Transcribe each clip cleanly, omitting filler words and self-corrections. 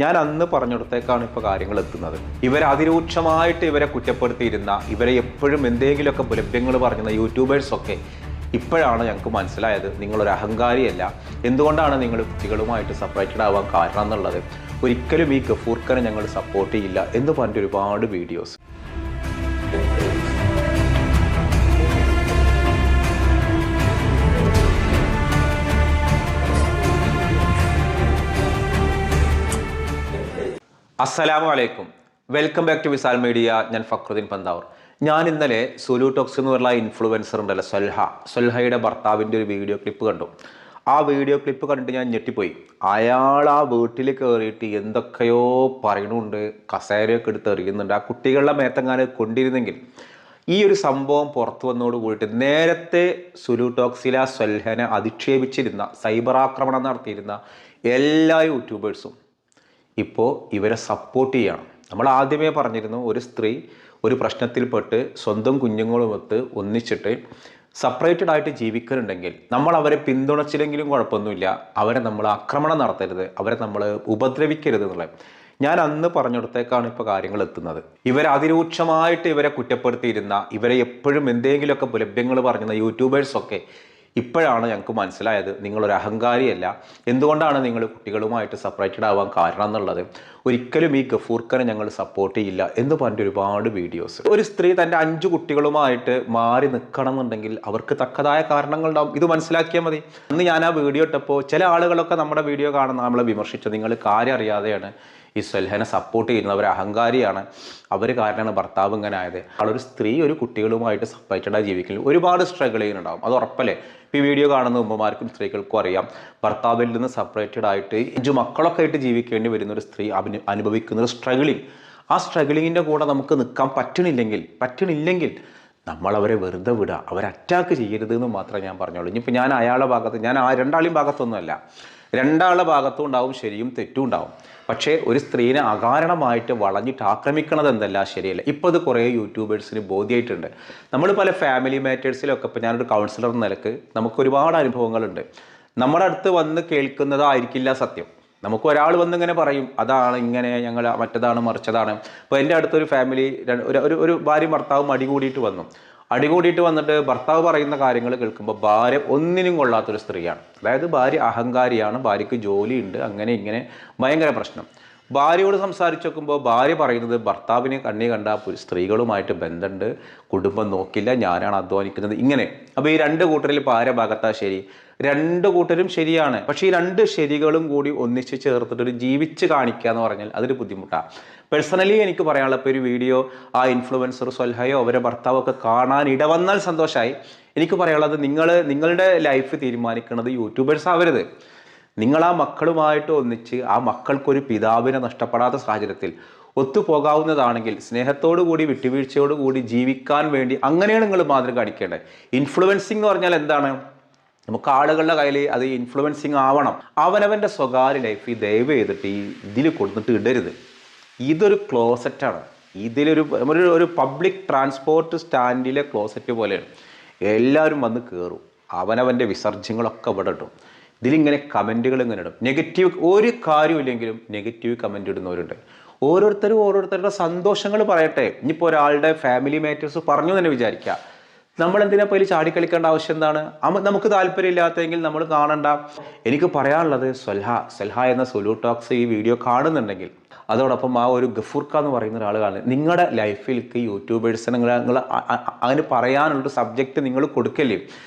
ഞാൻ അന്ന് പറഞ്ഞിടത്തേക്കാണ് ഇപ്പോൾ കാര്യങ്ങൾ എത്തുന്നത്. ഇവരെ അതിരൂക്ഷമായിട്ട് ഇവരെ കുറ്റപ്പെടുത്തിയിരുന്ന, ഇവരെ എപ്പോഴും എന്തെങ്കിലുമൊക്കെ ലഭ്യങ്ങൾ പറഞ്ഞിരുന്ന യൂട്യൂബേഴ്സൊക്കെ ഇപ്പോഴാണ് ഞങ്ങൾക്ക് മനസ്സിലായത് നിങ്ങളൊരു അഹങ്കാരിയല്ല. എന്തുകൊണ്ടാണ് നിങ്ങൾ കുട്ടികളുമായിട്ട് സെപ്പറേറ്റഡ് ആവാൻ കാരണം എന്നുള്ളത്. ഒരിക്കലും ഈ ഗഫൂർഖാനെ ഞങ്ങൾ സപ്പോർട്ട് ചെയ്യില്ല എന്ന് പറഞ്ഞിട്ട് ഒരുപാട് വീഡിയോസ്. അസ്സലാമു അലൈക്കും, welcome back to Visal media. ഞാൻ ഫക്രുദ്ദീൻ പന്താവൂർ. ഞാൻ ഇന്നലെ സുലു ടോക്സ് എന്ന് പറഞ്ഞ ഇൻഫ്ലുവൻസർ ഉണ്ടല്ലോ, സൊൽഹയുടെ ഭർത്താവിൻ്റെ ഒരു വീഡിയോ ക്ലിപ്പ് കണ്ടു. ആ വീഡിയോ ക്ലിപ്പ് കണ്ടിട്ട് ഞാൻ ഞെട്ടിപ്പോയി. അയാൾ ആ വീട്ടിൽ കയറിയിട്ട് എന്തൊക്കെയോ പറയണുണ്ട്, കസേരയൊക്കെ എടുത്ത് എറിയുന്നുണ്ട്. ആ കുട്ടികളുടെ മേത്തെങ്ങാനും കൊണ്ടിരുന്നെങ്കിൽ ഈ ഒരു സംഭവം പുറത്തു വന്നതോട് കൂടിയിട്ട് നേരത്തെ സുലു ടോക്സിലെ സൊൽഹനെ അധിക്ഷേപിച്ചിരുന്ന, സൈബർ ആക്രമണം നടത്തിയിരുന്ന എല്ലാ യൂട്യൂബേഴ്സും ഇപ്പോൾ ഇവരെ സപ്പോർട്ട് ചെയ്യണം. നമ്മൾ ആദ്യമേ പറഞ്ഞിരുന്നു, ഒരു സ്ത്രീ ഒരു പ്രശ്നത്തിൽപ്പെട്ട് സ്വന്തം കുഞ്ഞുങ്ങളുമൊത്ത് ഒന്നിച്ചിട്ട് സെപ്പറേറ്റഡ് ആയിട്ട് ജീവിക്കുന്നുണ്ടെങ്കിൽ നമ്മൾ അവരെ പിന്തുണച്ചില്ലെങ്കിലും കുഴപ്പമൊന്നുമില്ല, അവരെ നമ്മൾ ആക്രമണം നടത്തരുത്, അവരെ നമ്മൾ ഉപദ്രവിക്കരുത് എന്നുള്ളത് ഞാൻ അന്ന് പറഞ്ഞിടത്തേക്കാണ് ഇപ്പോൾ കാര്യങ്ങൾ എത്തുന്നത്. ഇവരെ അതിരൂക്ഷമായിട്ട് ഇവരെ കുറ്റപ്പെടുത്തിയിരുന്ന, ഇവരെ എപ്പോഴും എന്തെങ്കിലുമൊക്കെ ലഭ്യങ്ങൾ പറഞ്ഞിരുന്ന യൂട്യൂബേഴ്സൊക്കെ ഇപ്പോഴാണ് ഞങ്ങൾക്ക് മനസ്സിലായത് നിങ്ങളൊരു അഹങ്കാരിയല്ല. എന്തുകൊണ്ടാണ് നിങ്ങൾ കുട്ടികളുമായിട്ട് സെപ്പറേറ്റഡ് ആവാൻ കാരണം എന്നുള്ളത്. ഒരിക്കലും ഈ ഗഫൂർഖാനെ ഞങ്ങൾ സപ്പോർട്ട് ചെയ്യില്ല എന്ന് പറഞ്ഞിട്ട് ഒരുപാട് വീഡിയോസ്. ഒരു സ്ത്രീ തൻ്റെ 5 കുട്ടികളുമായിട്ട് മാറി നിൽക്കണം എന്നുണ്ടെങ്കിൽ അവർക്ക് തക്കതായ കാരണങ്ങളുണ്ടാവും. ഇത് മനസ്സിലാക്കിയാൽ മതി. അന്ന് ഞാൻ ആ വീഡിയോ ഇട്ടപ്പോൾ ചില ആളുകളൊക്കെ നമ്മുടെ വീഡിയോ കാണുന്ന നമ്മളെ വിമർശിച്ചത്, നിങ്ങൾ കാര്യം അറിയാതെയാണ് ഈ സൊൽഹനെ സപ്പോർട്ട് ചെയ്യുന്നത്, അവർ അഹങ്കാരിയാണ്, അവർ കാരണമാണ് ഭർത്താവ് ഇങ്ങനെ ആയത്. ആളൊരു സ്ത്രീ ഒരു കുട്ടികളുമായിട്ട് സെപ്പറേറ്റഡായി ജീവിക്കുന്നത് ഒരുപാട് സ്ട്രഗിൾ ചെയ്യുന്നുണ്ടാവും, അത് ഉറപ്പല്ലേ. ഇപ്പോൾ ഈ വീഡിയോ കാണുന്ന ഉമ്മമാർക്കും സ്ത്രീകൾക്കും അറിയാം, ഭർത്താവിൽ നിന്ന് സെപ്പറേറ്റഡ് ആയിട്ട് 5 മക്കളൊക്കെ ആയിട്ട് ജീവിക്കേണ്ടി വരുന്ന ഒരു സ്ത്രീ അനുഭവിക്കുന്ന ഒരു സ്ട്രഗിളിങ്. ആ സ്ട്രഗിളിങ്ങിൻ്റെ കൂടെ നമുക്ക് നിൽക്കാൻ പറ്റണില്ലെങ്കിൽ നമ്മൾ അവരെ വെറുതെ വിടുക, അവരെ അറ്റാക്ക് ചെയ്യരുത് എന്ന് മാത്രമേ ഞാൻ പറഞ്ഞുള്ളൂ. ഇനിയിപ്പോൾ ഞാൻ അയാളുടെ ഭാഗത്ത്, ഞാൻ രണ്ടാളെയും ഭാഗത്തൊന്നുമല്ല, രണ്ടാളുടെ ഭാഗത്തും ഉണ്ടാവും ശരിയും തെറ്റും ഉണ്ടാവും. പക്ഷേ ഒരു സ്ത്രീനെ അകാരണമായിട്ട് വളഞ്ഞിട്ട് ആക്രമിക്കണത് എന്തല്ല ശരിയല്ല. ഇപ്പോൾ അത് കുറേ യൂട്യൂബേഴ്സിന് ബോധ്യമായിട്ടുണ്ട്. നമ്മൾ പല ഫാമിലി മാറ്റേഴ്സിലൊക്കെ, ഇപ്പോൾ ഞാനൊരു കൗൺസിലർ എന്ന നിലക്ക് നമുക്ക് ഒരുപാട് അനുഭവങ്ങളുണ്ട്. നമ്മുടെ അടുത്ത് വന്ന് കേൾക്കുന്നതായിരിക്കില്ല സത്യം. നമുക്ക് ഒരാൾ വന്നിങ്ങനെ പറയും, അതാണ് ഇങ്ങനെ, ഞങ്ങൾ മറ്റതാണ് മറിച്ചതാണ്. ഇപ്പോൾ എൻ്റെ അടുത്തൊരു ഫാമിലി, ഒരു ഭാര്യയും ഭർത്താവും അടികൂടിയിട്ട് വന്നിട്ട് ഭർത്താവ് പറയുന്ന കാര്യങ്ങൾ കേൾക്കുമ്പോൾ ഭാര്യ ഒന്നിനും കൊള്ളാത്തൊരു സ്ത്രീയാണ്. അതായത് ഭാര്യ അഹങ്കാരിയാണ്, ഭാര്യയ്ക്ക് ജോലിയുണ്ട്, അങ്ങനെ ഇങ്ങനെ ഭയങ്കര പ്രശ്നം. ഭാര്യയോട് സംസാരിച്ച് നോക്കുമ്പോൾ ഭാര്യ പറയുന്നത്, ഭർത്താവിനെ കണ്ണി കണ്ട സ്ത്രീകളുമായിട്ട് ബന്ധമുണ്ട്, കുടുംബം നോക്കില്ല, ഞാനാണ് അധ്വാനിക്കുന്നത്, ഇങ്ങനെ. അപ്പോൾ ഈ 2 കൂട്ടരിൽ ഇപ്പോൾ ആരെ ഭാഗത്താ ശരി? 2 കൂട്ടരും ശരിയാണ്. പക്ഷേ ഈ 2 ശരികളും കൂടി ഒന്നിച്ച് ചേർത്തിട്ട് ജീവിച്ച് കാണിക്കുക എന്ന് പറഞ്ഞാൽ അതൊരു ബുദ്ധിമുട്ടാണ്. പേഴ്സണലി എനിക്ക് പറയാനുള്ള, ഇപ്പോൾ ഒരു വീഡിയോ ആ ഇൻഫ്ലുവൻസർ സൊൽഹയോ അവരെ ഭർത്താവൊക്കെ കാണാൻ ഇടവന്നാൽ സന്തോഷമായി. എനിക്ക് പറയാനുള്ളത്, നിങ്ങളുടെ ലൈഫ് തീരുമാനിക്കുന്നത് യൂട്യൂബേഴ്സ് ആവരുത്. നിങ്ങൾ ആ മക്കളുമായിട്ട് ഒന്നിച്ച് ആ മക്കൾക്കൊരു പിതാവിനെ നഷ്ടപ്പെടാത്ത സാഹചര്യത്തിൽ ഒത്തുപോകാവുന്നതാണെങ്കിൽ സ്നേഹത്തോടു കൂടി വിട്ടുവീഴ്ചയോടുകൂടി ജീവിക്കാൻ വേണ്ടി അങ്ങനെയാണ് നിങ്ങൾ മാതൃക കാണിക്കേണ്ടത്. ഇൻഫ്ലുവൻസിങ് എന്ന് പറഞ്ഞാൽ എന്താണ്? നമുക്ക് ആളുകളുടെ കയ്യിൽ അത് ഇൻഫ്ലുവൻസിങ് ആവണം. അവനവൻ്റെ സ്വകാര്യ ലൈഫ് ദയവ് ചെയ്തിട്ട് ഇതിൽ കൊടുത്തിട്ട് ഇടരുത്. ഇതൊരു ക്ലോസറ്റാണ്. ഒരു പബ്ലിക് ട്രാൻസ്പോർട്ട് സ്റ്റാൻഡിലെ ക്ലോസറ്റ് പോലെയാണ്. എല്ലാവരും വന്ന് കയറും, അവനവൻ്റെ വിസർജ്യങ്ങളൊക്കെ ഇവിടെ ഇടും. ഇതിലിങ്ങനെ കമൻറ്റുകൾ ഇങ്ങനെ ഇടും. നെഗറ്റീവ് ഒരു കാര്യമില്ലെങ്കിലും നെഗറ്റീവ് കമൻറ്റ് ഇടുന്നവരുണ്ട്. ഓരോരുത്തരുടെ സന്തോഷങ്ങൾ പറയട്ടെ. ഇനിയിപ്പോൾ ഒരാളുടെ ഫാമിലി മാറ്റേഴ്സ് പറഞ്ഞു തന്നെ വിചാരിക്കുക, നമ്മളെന്തിനാ പോയി ചാടിക്കളിക്കേണ്ട ആവശ്യം എന്താണ്? നമുക്ക് താല്പര്യമില്ലാത്തതെങ്കിൽ നമ്മൾ കാണണ്ട. എനിക്ക് പറയാനുള്ളത്, സൊൽഹ എന്ന സുലു ടോക്സ് ഈ വീഡിയോ കാണുന്നുണ്ടെങ്കിൽ അതോടൊപ്പം ആ ഒരു ഗഫൂർഖാൻ എന്ന് പറയുന്ന ഒരാളാണ് നിങ്ങളുടെ ലൈഫിലേക്ക് യൂട്യൂബേഴ്സിനെ നിങ്ങൾ അതിന് പറയാനുള്ളൊരു സബ്ജക്റ്റ് നിങ്ങൾ കൊടുക്കല്ലേ.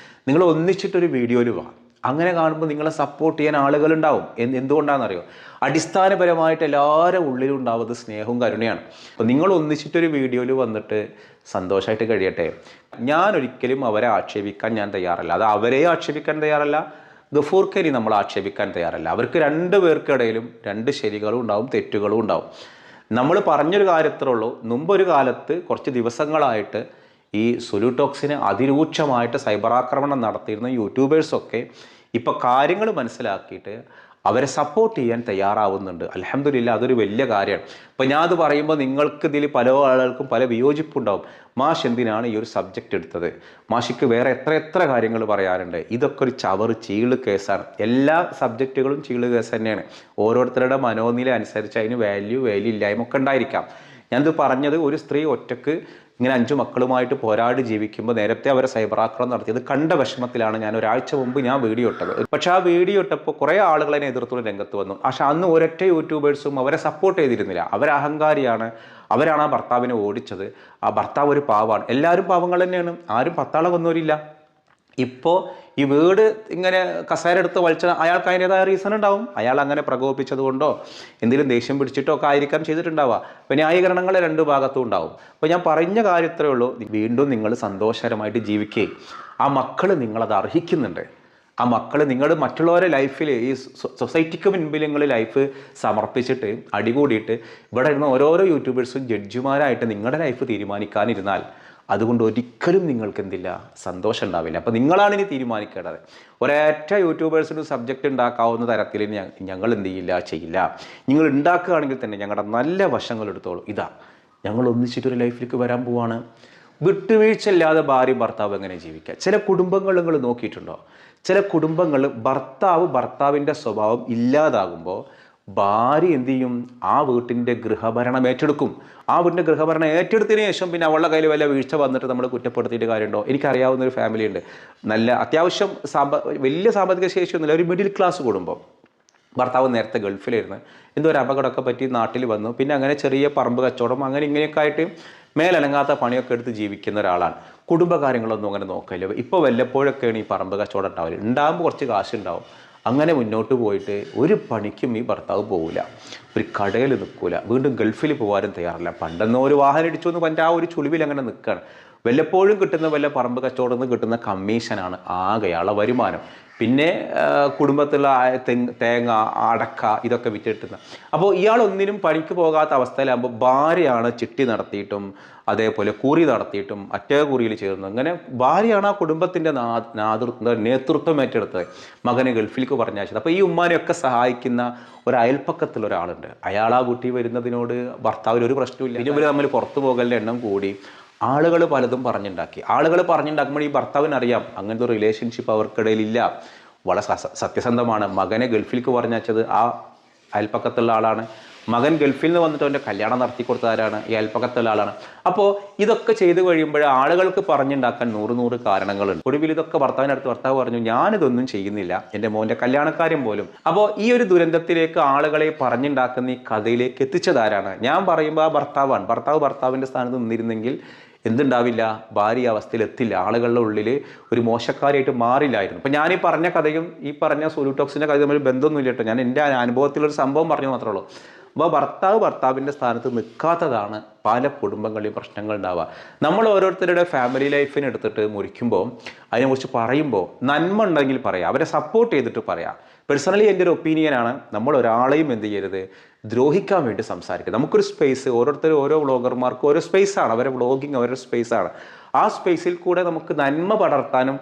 നിങ്ങൾ ഒന്നിച്ചിട്ടൊരു വീഡിയോയിൽ വാ. അങ്ങനെ കാണുമ്പോൾ നിങ്ങളെ സപ്പോർട്ട് ചെയ്യാൻ ആളുകളുണ്ടാവും. എന്തുകൊണ്ടാണെന്നറിയോ? അടിസ്ഥാനപരമായിട്ട് എല്ലാവരുടെ ഉള്ളിലും ഉണ്ടാവുന്നത് സ്നേഹവും കരുണയാണ്. അപ്പോൾ നിങ്ങൾ ഒന്നിച്ചിട്ടൊരു വീഡിയോയിൽ വന്നിട്ട് സന്തോഷമായിട്ട് കഴിയട്ടെ. ഞാൻ ഒരിക്കലും അവരെ ആക്ഷേപിക്കാൻ ഞാൻ തയ്യാറല്ല. അത് അവരെ ആക്ഷേപിക്കാൻ തയ്യാറല്ല, ഗഫൂർഖാനെ നമ്മൾ ആക്ഷേപിക്കാൻ തയ്യാറല്ല. അവർക്ക് 2 പേർക്കിടയിലും 2 ശരികളും ഉണ്ടാവും, തെറ്റുകളും ഉണ്ടാവും. നമ്മൾ പറഞ്ഞൊരു കാര്യത്രേ ഉള്ളൂ. മുമ്പൊരു കാലത്ത് കുറച്ച് ദിവസങ്ങളായിട്ട് ഈ സുലു ടോക്സിനെ അതിരൂക്ഷമായിട്ട് സൈബർ ആക്രമണം നടത്തിയിരുന്ന യൂട്യൂബേഴ്സൊക്കെ ഇപ്പോൾ കാര്യങ്ങൾ മനസ്സിലാക്കിയിട്ട് അവരെ സപ്പോർട്ട് ചെയ്യാൻ തയ്യാറാവുന്നുണ്ട്. അൽഹംദുലില്ലാ, അതൊരു വലിയ കാര്യമാണ്. അപ്പോൾ ഞാൻ അത് പറയുമ്പോൾ നിങ്ങൾക്ക് ഇതിൽ പല ആളുകൾക്കും പല വിയോജിപ്പുണ്ടാവും. മാഷ് എന്തിനാണ് ഈ ഒരു സബ്ജക്റ്റ് എടുത്തത്, മാഷിക്ക് വേറെ എത്ര എത്ര കാര്യങ്ങൾ പറയാനുണ്ട്, ഇതൊക്കെ ഒരു ചവറ് ചീള് കേസാണ്. എല്ലാ സബ്ജക്റ്റുകളും ചീള് കേസ് തന്നെയാണ്. ഓരോരുത്തരുടെ മനോനില അനുസരിച്ച് അതിന് വാല്യൂ ഇല്ലായ്മ ഒക്കെ ഉണ്ടായിരിക്കാം. ഞാനിത് പറഞ്ഞത് ഒരു സ്ത്രീ ഒറ്റക്ക് ഇങ്ങനെ 5 മക്കളുമായിട്ട് പോരാടി ജീവിക്കുമ്പോൾ നേരത്തെ അവരെ സൈബർ ആക്രമണം നടത്തിയത് കണ്ട വിഷമത്തിലാണ് ഞാൻ ഒരാഴ്ച മുമ്പ് ഞാൻ വീഡിയോ ഇട്ടത്. പക്ഷെ ആ വീഡിയോ ഇട്ടപ്പോൾ കുറേ ആളുകൾ അതിനെ എതിർത്തുള്ള രംഗത്ത് വന്നു. പക്ഷെ അന്ന് ഒരൊറ്റ യൂട്യൂബേഴ്സും അവരെ സപ്പോർട്ട് ചെയ്തിരുന്നില്ല. അവർ അഹങ്കാരിയാണ്, അവരാണ് ആ ഭർത്താവിനെ ഓടിച്ചത്, ആ ഭർത്താവ് ഒരു പാവാണ്. എല്ലാവരും പാവങ്ങൾ തന്നെയാണ്, ആരും പത്താളെ വന്നവരില്ല. ഇപ്പോൾ ഈ വീട് ഇങ്ങനെ കസേര എടുത്ത് വലിച്ച അയാൾക്ക് അതിൻ്റെതായ റീസൺ ഉണ്ടാവും. അയാൾ അങ്ങനെ പ്രകോപിപ്പിച്ചത് കൊണ്ടോ എന്തെങ്കിലും ദേഷ്യം പിടിച്ചിട്ടോ ഒക്കെ ആയിരിക്കാം ചെയ്തിട്ടുണ്ടാവുക. അപ്പോൾ ന്യായീകരണങ്ങൾ രണ്ട് ഭാഗത്തും ഉണ്ടാവും. അപ്പോൾ ഞാൻ പറഞ്ഞ കാര്യം ഇത്രയേ ഉള്ളൂ, വീണ്ടും നിങ്ങൾ സന്തോഷകരമായിട്ട് ജീവിക്കുകയും ആ മക്കൾ നിങ്ങളത് അർഹിക്കുന്നുണ്ട്. ആ മക്കൾ നിങ്ങൾ മറ്റുള്ളവരെ ലൈഫിൽ ഈ സൊസൈറ്റിക്ക് മുൻപിൽ നിങ്ങൾ ലൈഫ് സമർപ്പിച്ചിട്ട് അടികൂടിയിട്ട് ഇവിടെ ഇരുന്ന ഓരോരോ യൂട്യൂബേഴ്സും ജഡ്ജിമാരായിട്ട് നിങ്ങളുടെ ലൈഫ് തീരുമാനിക്കാനിരുന്നാൽ അതുകൊണ്ട് ഒരിക്കലും നിങ്ങൾക്ക് എന്തില്ല, സന്തോഷം ഉണ്ടാവില്ല. അപ്പോൾ നിങ്ങളാണ് ഇനി തീരുമാനിക്കേണ്ടത്. ഒരൊറ്റ യൂട്യൂബേഴ്സിന് സബ്ജക്റ്റ് ഉണ്ടാക്കാവുന്ന തരത്തിൽ ഞങ്ങൾ എന്ത് ചെയ്യില്ല. നിങ്ങൾ ഉണ്ടാക്കുകയാണെങ്കിൽ തന്നെ ഞങ്ങളുടെ നല്ല വശങ്ങൾ എടുത്തോളൂ. ഇതാ ഞങ്ങൾ ഒന്നിച്ചിട്ടൊരു ലൈഫിലേക്ക് വരാൻ പോവാണ്. വിട്ടുവീഴ്ച ഇല്ലാതെ ഭാര്യയും ഭർത്താവ് എങ്ങനെ ജീവിക്കുക? ചില കുടുംബങ്ങൾ നിങ്ങൾ നോക്കിയിട്ടുണ്ടോ? ചില കുടുംബങ്ങൾ ഭർത്താവിൻ്റെ സ്വഭാവം ഇല്ലാതാകുമ്പോൾ ഭാര്യ എന്ത് ചെയ്യും? ആ വീട്ടിൻ്റെ ഗൃഹഭരണം ഏറ്റെടുക്കും. ആ വീട്ടിൻ്റെ ഗൃഹഭരണം ഏറ്റെടുത്തതിന് ശേഷം പിന്നെ അവളുടെ കയ്യിൽ വല്ല വീഴ്ച വന്നിട്ട് നമ്മൾ കുറ്റപ്പെടുത്തിയിട്ട് കാര്യമുണ്ടോ? എനിക്കറിയാവുന്ന ഒരു ഫാമിലി ഉണ്ട്, നല്ല അത്യാവശ്യം വലിയ സാമ്പത്തിക ശേഷിയൊന്നുമില്ല, ഒരു മിഡിൽ ക്ലാസ് കുടുംബം. ഭർത്താവ് നേരത്തെ ഗൾഫിലായിരുന്നു, എന്തോ ഒരു അപകടമൊക്കെ പറ്റി നാട്ടിൽ വന്നു. പിന്നെ അങ്ങനെ ചെറിയ പറമ്പ് കച്ചവടം അങ്ങനെ ഇങ്ങനെയൊക്കെ ആയിട്ട് മേലനങ്ങാത്ത പണിയൊക്കെ എടുത്ത് ജീവിക്കുന്ന ഒരാളാണ്. കുടുംബകാര്യങ്ങളൊന്നും അങ്ങനെ നോക്കില്ല. ഇപ്പോൾ വല്ലപ്പോഴൊക്കെയാണ് ഈ പറമ്പ് കച്ചവടം ഉണ്ടാവില്ല. ഉണ്ടാകുമ്പോൾ കുറച്ച് കാശുണ്ടാവും. അങ്ങനെ മുന്നോട്ട് പോയിട്ട് ഒരു പണിക്കും ഈ ഭർത്താവ് പോവില്ല, ഒരു കടയിൽ നിൽക്കില്ല, വീണ്ടും ഗൾഫിൽ പോകാനും തയ്യാറില്ല. പണ്ടെന്നോ ഒരു വാഹനം ഇടിച്ചു എന്ന് പറഞ്ഞാൽ ആ ഒരു ചുളിവിൽ അങ്ങനെ നിൽക്കുകയാണ്. വല്ലപ്പോഴും കിട്ടുന്ന വല്ല പറമ്പ് കച്ചവടം നിന്ന് കിട്ടുന്ന കമ്മീഷനാണ് ആകെയുള്ള വരുമാനം. പിന്നെ കുടുംബത്തിലുള്ള തേങ്ങ, അടക്ക ഇതൊക്കെ വിറ്റിട്ടുന്ന. അപ്പോൾ ഇയാളൊന്നിനും പണിക്ക് പോകാത്ത അവസ്ഥയിലാകുമ്പോൾ ഭാര്യയാണ് ചിട്ടി നടത്തിയിട്ടും അതേപോലെ കുറി നടത്തിയിട്ടും കുറിയിൽ ചേർന്നു. അങ്ങനെ ഭാര്യയാണ് ആ കുടുംബത്തിൻ്റെ നേതൃത്വം ഏറ്റെടുത്തത്, മകനെ ഗൾഫിലേക്ക് പറഞ്ഞയച്ചത്. അപ്പോൾ ഈ ഉമ്മാനെയൊക്കെ സഹായിക്കുന്ന ഒരു അയൽപ്പക്കത്തുള്ള ഒരാളുണ്ട്. അയാൾ ആ വീട്ടിൽ വരുന്നതിനോട് ഭർത്താവിന് ഒരു പ്രശ്നമില്ല. ഇനി ഇവർ തമ്മിൽ പുറത്തു പോകലിൻ്റെ എണ്ണം കൂടി. ആളുകൾ പലതും പറഞ്ഞുണ്ടാക്കുമ്പോൾ ഈ ഭർത്താവിനറിയാം അങ്ങനത്തെ ഒരു റിലേഷൻഷിപ്പ് അവർക്കിടയിലില്ല. വളരെ സത്യസന്ധമാണ്. മകനെ ഗൾഫിലേക്ക് പറഞ്ഞയച്ചത് ആ അയൽപ്പക്കത്തുള്ള ആളാണ്. മകൻ ഗൾഫിൽ നിന്ന് വന്നിട്ട് അവൻ്റെ കല്യാണം നടത്തി കൊടുത്തവരാണ് ഈ അയൽപ്പക്കത്തുള്ള ആളാണ്. അപ്പോൾ ഇതൊക്കെ ചെയ്തു കഴിയുമ്പോൾ ആളുകൾക്ക് പറഞ്ഞുണ്ടാക്കാൻ 100 കാരണങ്ങളുണ്ട്. ഒടുവിൽ ഇതൊക്കെ ഭർത്താവിനടുത്ത് ഭർത്താവ് പറഞ്ഞു, ഞാനിതൊന്നും ചെയ്യുന്നില്ല, എൻ്റെ മോൻ്റെ കല്യാണക്കാര്യം പോലും. അപ്പോൾ ഈ ഒരു ദുരന്തത്തിലേക്ക് ആളുകളെ പറഞ്ഞുണ്ടാക്കുന്ന ഈ കഥയിലേക്ക് എത്തിച്ചതാരാണ്? ഞാൻ പറയുമ്പോൾ ആ ഭർത്താവാണ്. ഭർത്താവിൻ്റെ സ്ഥാനത്ത് നിന്നിരുന്നെങ്കിൽ എന്തുണ്ടാവില്ല, ഭാര്യ അവസ്ഥയിൽ എത്തില്ല, ആളുകളുടെ ഉള്ളിൽ ഒരു മോശക്കാരിയായിട്ട് മാറില്ലായിരുന്നു. അപ്പം ഞാനീ പറഞ്ഞ കഥയും ഈ പറഞ്ഞ സൊല്യൂട്ടോക്സിൻ്റെ കഥ തമ്മിൽ ബന്ധമൊന്നുമില്ല കേട്ടോ. ഞാൻ എൻ്റെ അനുഭവത്തിലൊരു സംഭവം പറഞ്ഞു മാത്രമേ ഉള്ളൂ. അപ്പോൾ ഭർത്താവിൻ്റെ സ്ഥാനത്ത് നിൽക്കാത്തതാണ് പല കുടുംബങ്ങളിലും പ്രശ്നങ്ങൾ ഉണ്ടാവുക. നമ്മൾ ഓരോരുത്തരുടെ ഫാമിലി ലൈഫിനെ എടുത്തിട്ട് മുറിക്കുമ്പോൾ അതിനെക്കുറിച്ച് പറയുമ്പോൾ നന്മ ഉണ്ടെങ്കിൽ പറയാം, അവരെ സപ്പോർട്ട് ചെയ്തിട്ട് പറയാം. പേഴ്സണലി എൻ്റെ ഒരു ഒപ്പീനിയനാണ്, നമ്മൾ ഒരാളെയും എന്ത് ചെയ്യരുത്, ദ്രോഹിക്കാൻ വേണ്ടി സംസാരിക്കുക. നമുക്കൊരു സ്പേസ്, ഓരോ വ്ളോഗർമാർക്കും ഓരോ സ്പേസാണ്, അവരുടെ വ്ളോഗിങ് അവരുടെ സ്പേസാണ്. ആ സ്പേസിൽ കൂടെ നമുക്ക് നന്മ പടർത്താനും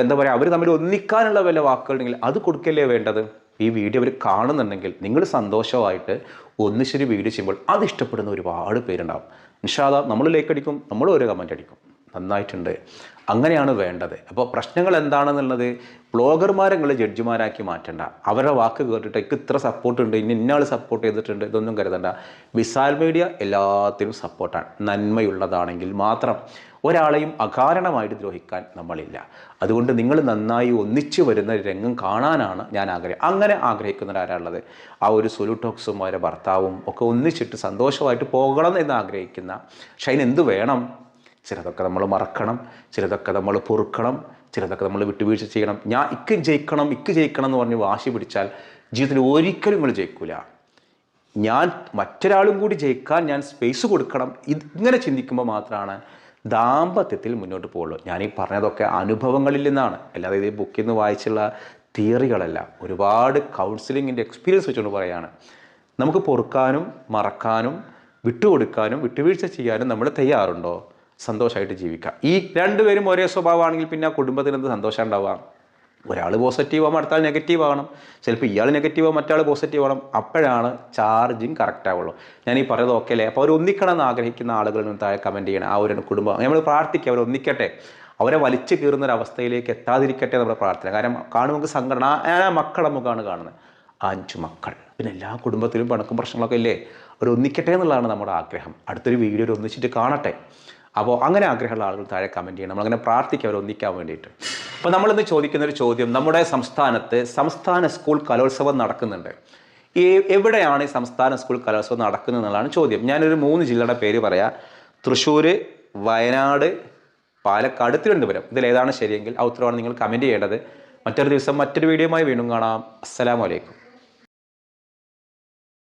എന്താ പറയുക, അവർ തമ്മിൽ ഒന്നിക്കാനുള്ള വല്ല വാക്കുകളുണ്ടെങ്കിൽ അത് കൊടുക്കല്ലേ വേണ്ടത്. ഈ വീഡിയോ അവർ കാണുന്നുണ്ടെങ്കിൽ നിങ്ങൾ സന്തോഷമായിട്ട് ഒന്നിച്ചൊരു വീഡിയോ ചെയ്യുമ്പോൾ അത് ഇഷ്ടപ്പെടുന്ന ഒരുപാട് പേരുണ്ടാവും. ഇൻഷാ അല്ലാഹ് നമ്മൾ ലൈക്ക് അടിക്കും, നമ്മൾ ഒരു കമൻറ്റ് അടിക്കും, നന്നായിട്ടുണ്ട്, അങ്ങനെയാണ് വേണ്ടത്. അപ്പോൾ പ്രശ്നങ്ങൾ എന്താണെന്നുള്ളത് ബ്ലോഗർമാരെ നിങ്ങൾ ജഡ്ജിമാരാക്കി മാറ്റണ്ട. അവരുടെ വാക്ക് കേട്ടിട്ട് എനിക്ക് ഇത്ര സപ്പോർട്ട് ഉണ്ട്, ഇന്നയാൾ സപ്പോർട്ട് ചെയ്തിട്ടുണ്ട്, ഇതൊന്നും കരുതണ്ട. വിസാൽ മീഡിയ എല്ലാത്തിനും സപ്പോർട്ടാണ്. നന്മയുള്ളതാണെങ്കിൽ മാത്രം ഒരാളെയും അകാരണമായിട്ട് ദ്രോഹിക്കാൻ നമ്മളില്ല. അതുകൊണ്ട് നിങ്ങൾ നന്നായി ഒന്നിച്ചു വരുന്ന രംഗം കാണാനാണ് ഞാൻ അങ്ങനെ ആഗ്രഹിക്കുന്നവരാരുള്ളത്. ആ ഒരു സൊല്യൂട്ടോക്സും അവരുടെ ഭർത്താവും ഒക്കെ ഒന്നിച്ചിട്ട് സന്തോഷമായിട്ട് പോകണം എന്ന് ആഗ്രഹിക്കുന്ന. പക്ഷെ അതിനെന്ത് വേണം? ചിലതൊക്കെ നമ്മൾ മറക്കണം, ചിലതൊക്കെ നമ്മൾ പൊറുക്കണം, ചിലതൊക്കെ നമ്മൾ വിട്ടുവീഴ്ച ചെയ്യണം. ഇക്ക് ജയിക്കണം എന്ന് പറഞ്ഞ് വാശി പിടിച്ചാൽ ജീവിതത്തിൽ ഒരിക്കലും നിങ്ങൾ ജയിക്കില്ല. മറ്റൊരാളും കൂടി ജയിക്കാൻ ഞാൻ സ്പേസ് കൊടുക്കണം. ഇങ്ങനെ ചിന്തിക്കുമ്പോൾ മാത്രമാണ് ദാമ്പത്യത്തിൽ മുന്നോട്ട് പോകുള്ളൂ. ഞാനീ പറഞ്ഞതൊക്കെ അനുഭവങ്ങളിൽ നിന്നാണ്, അല്ലാതെ ഇത് ബുക്കിൽ നിന്ന് വായിച്ചുള്ള തിയറികളല്ല. ഒരുപാട് കൗൺസിലിങ്ങിൻ്റെ എക്സ്പീരിയൻസ് വെച്ചുകൊണ്ട് പറയുകയാണ്. നമുക്ക് പൊറുക്കാനും മറക്കാനും വിട്ടുകൊടുക്കാനും വിട്ടുവീഴ്ച ചെയ്യാനും നമ്മൾ തയ്യാറുണ്ടോ? സന്തോഷമായിട്ട് ജീവിക്കാം. ഈ രണ്ടുപേരും ഒരേ സ്വഭാവമാണെങ്കിൽ പിന്നെ ആ കുടുംബത്തിന് എന്ത് സന്തോഷം ഉണ്ടാവുക? ഒരാൾ പോസിറ്റീവ് ആകുമ്പോൾ അടുത്താൾ നെഗറ്റീവ് ആകണം, ചിലപ്പോൾ ഇയാൾ നെഗറ്റീവ് ആകും മറ്റാൾ പോസിറ്റീവ് ആകണം, അപ്പോഴാണ് ചാർജിങ് കറക്റ്റ് ആവുള്ളൂ. ഞാൻ ഈ പറയുന്നത് ഓക്കെ അല്ലേ? അപ്പോൾ അവർ ഒന്നിക്കണം എന്ന് ആഗ്രഹിക്കുന്ന ആളുകളിൽ നിന്ന് താഴെ കമൻറ്റ് ചെയ്യണം. ആ ഒരു കുടുംബം നമ്മൾ പ്രാർത്ഥിക്കുക, അവർ ഒന്നിക്കട്ടെ, അവരെ വലിച്ചു കീറുന്ന ഒരു അവസ്ഥയിലേക്ക് എത്താതിരിക്കട്ടെ നമ്മുടെ പ്രാർത്ഥന. കാരണം കാണുമ്പോൾ നമുക്ക് സങ്കടം. ആ മക്കളെ മുഖമാണ് കാണുന്നത്, 5 മക്കൾ, പിന്നെ എല്ലാ കുടുംബത്തിലും പണക്കും പ്രശ്നങ്ങളൊക്കെ ഇല്ലേ, അവർ ഒന്നിക്കട്ടെ എന്നുള്ളതാണ് നമ്മുടെ ആഗ്രഹം. അടുത്തൊരു വീഡിയോയിൽ ഒന്നിച്ചിട്ട് കാണട്ടെ. അപ്പോൾ അങ്ങനെ ആഗ്രഹമുള്ള ആളുകൾ താഴെ കമൻറ്റ് ചെയ്യണം, നമ്മളങ്ങനെ പ്രാർത്ഥിക്കുക അവർ ഒന്നിക്കാൻ വേണ്ടിയിട്ട്. അപ്പോൾ നമ്മളിന്ന് ചോദിക്കുന്നൊരു ചോദ്യം, നമ്മുടെ സംസ്ഥാനത്ത് സംസ്ഥാന സ്കൂൾ കലോത്സവം നടക്കുന്നുണ്ട്. എവിടെയാണ് ഈ സംസ്ഥാന സ്കൂൾ കലോത്സവം നടക്കുന്നത് എന്നുള്ളതാണ് ചോദ്യം. ഞാനൊരു 3 ജില്ലയുടെ പേര് പറയാം: തൃശ്ശൂർ, വയനാട്, പാലക്കാട്, തിരുവനന്തപുരം. ഇതിലേതാണ് ശരിയെങ്കിൽ ആ ഉത്തരവാണ് നിങ്ങൾ കമൻറ്റ് ചെയ്യേണ്ടത്. മറ്റൊരു ദിവസം മറ്റൊരു വീഡിയോയുമായി വീണ്ടും കാണാം. അസ്സലാമു അലൈക്കും.